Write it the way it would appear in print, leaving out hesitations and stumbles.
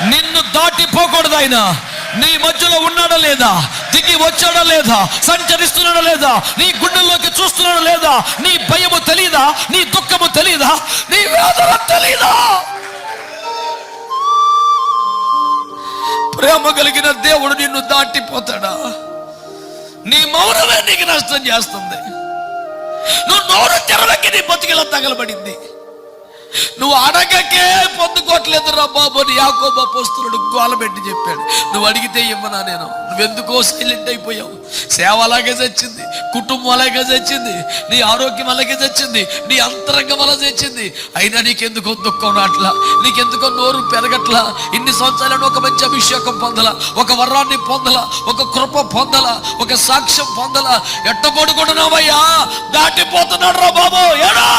నిన్ను దాటిపోకూడదు ఆయన. నీ మధ్యలో ఉన్నాడా లేదా, దిగి వచ్చాడా లేదా, సంచరిస్తున్నాడా లేదా, నీ గుండెల్లోకి చూస్తున్నాడా లేదా, నీ భయము తెలీదా, నీ దుఃఖము తెలీదా, నీ వేదన తెలీదా? ప్రేమ కలిగిన దేవుడు నిన్ను దాటిపోతాడా? నీ మౌనమే నీకు నష్టం చేస్తుంది. నువ్వు నోరు తెరవకి నీ బతికిలా తగలబడింది. నువ్వు అడగకే పొందుకోవట్లేదు రా బాబు అని యాకోబు అపోస్తలుడు గోలబెట్టి చెప్పాడు. నువ్వు అడిగితే ఇవ్వనా నేను? నువ్వెందుకో సైలెంట్ అయిపోయావు. సేవ అలాగే చచ్చింది, కుటుంబం అలాగే చచ్చింది, నీ ఆరోగ్యం అలాగే చచ్చింది, నీ అంతరంగం అలా చచ్చింది. అయినా నీకెందుకో దుఃఖం రాట్లా, నీకెందుకో నోరు పెరగట్లా. ఇన్ని సంవత్సరాలను ఒక మంచి అభిషేకం పొందలా, ఒక వరాన్ని పొందలా, ఒక కృప పొందలా, ఒక సాక్ష్యం పొందలా. ఎట్టబడుకుంటున్నావయ్యా? దాటిపోతున్నాడు రా బాబు. ఏడో